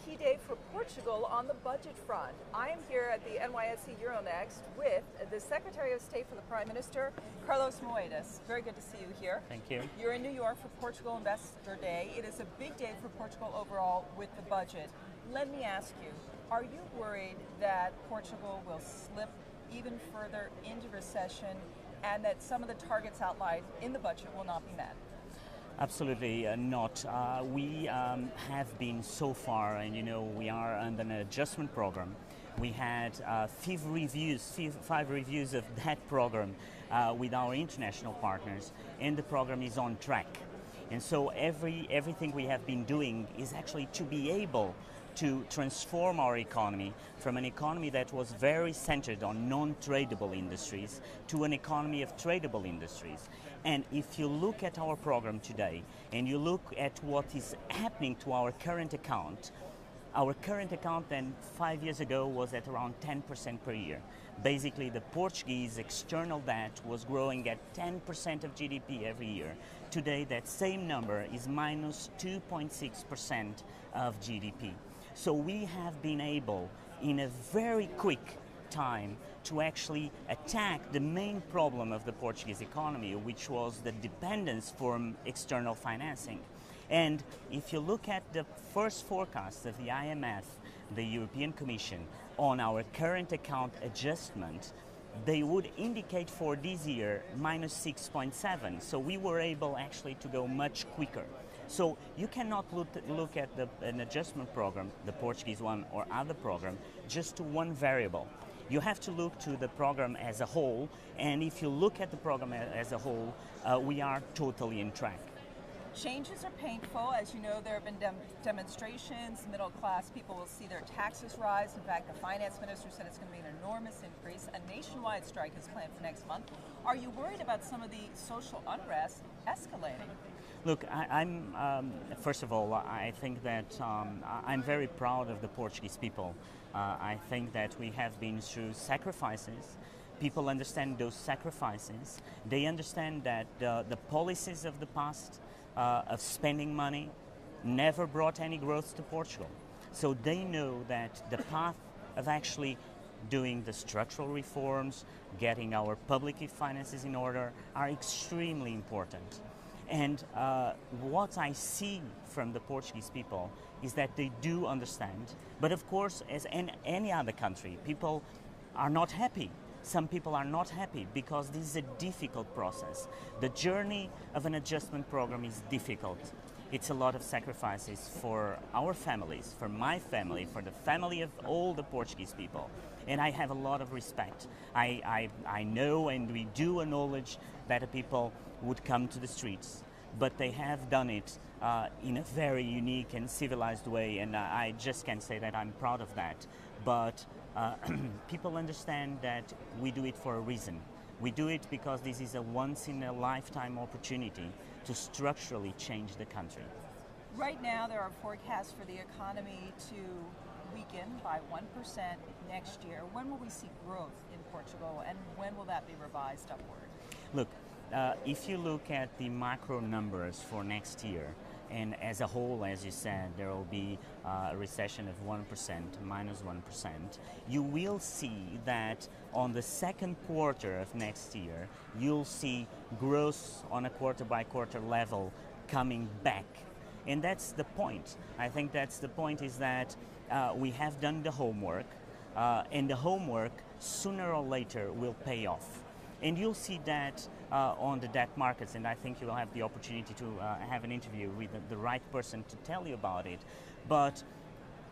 key day for Portugal on the budget front. I am here at the NYSE Euronext with the Secretary of State for the Prime Minister, Carlos Moedas. Very good to see you here. Thank you. You're in New York for Portugal Investor Day. It is a big day for Portugal overall with the budget. Let me ask you, are you worried that Portugal will slip even further into recession and that some of the targets outlined in the budget will not be met? Absolutely not. We have been so far, and we are under an adjustment program. We had five reviews of that program with our international partners, and the program is on track. And so everything we have been doing is actually to be able to transform our economy from an economy that was very centered on non-tradable industries to an economy of tradable industries. And if you look at our program today and you look at what is happening to our current account then 5 years ago was at around 10% per year. Basically, the Portuguese external debt was growing at 10% of GDP every year. Today, that same number is minus 2.6% of GDP. So we have been able, in a very quick time, to actually attack the main problem of the Portuguese economy, which was the dependence from external financing. And if you look at the first forecast of the IMF, the European Commission, on our current account adjustment, they would indicate for this year minus 6.7. So we were able actually to go much quicker. So you cannot look at an adjustment program, the Portuguese one or other program, just to one variable. You have to look to the program as a whole, and if you look at the program as a whole, we are totally in track. Changes are painful. As you know, there have been demonstrations. Middle class people will see their taxes rise. In fact, the finance minister said it's going to be an enormous increase. A nationwide strike is planned for next month. Are you worried about some of the social unrest escalating? Look, I'm first of all, I think that I'm very proud of the Portuguese people. I think that we have been through sacrifices. People understand those sacrifices. They understand that the policies of the past of spending money never brought any growth to Portugal. So they know that the path of actually doing the structural reforms, getting our public finances in order, are extremely important. And what I see from the Portuguese people is that they do understand. But of course, as in any other country, people are not happy. Some people are not happy because this is a difficult process. The journey of an adjustment program is difficult. It's a lot of sacrifices for our families, for my family, for the family of all the Portuguese people. And I have a lot of respect. I know and we do acknowledge that the people would come to the streets, but they have done it in a very unique and civilized way, and I just can say that I'm proud of that. But people understand that we do it for a reason. We do it because this is a once-in-a-lifetime opportunity to structurally change the country. Right now, there are forecasts for the economy to weaken by 1% next year. When will we see growth in Portugal, and when will that be revised upward? Look, if you look at the macro numbers for next year, and as a whole, as you said, there will be a recession of 1%, minus 1%. You will see that on the second quarter of next year, you'll see growth on a quarter-by-quarter level coming back. And that's the point. I think that's the point, is that we have done the homework, and the homework sooner or later will pay off. And you'll see that on the debt markets, and I think you will have the opportunity to have an interview with the right person to tell you about it. But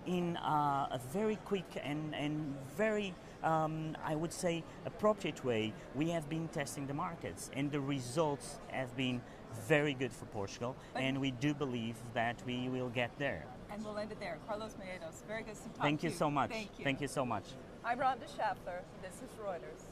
in a very quick and very, I would say, appropriate way, we have been testing the markets, and the results have been very good for Portugal, and we do believe that we will get there. And we'll end it there. Carlos Moedas, very good to talk to you. Thank you so much. Thank you. Thank you so much. I'm Rhonda Schaffler. This is Reuters.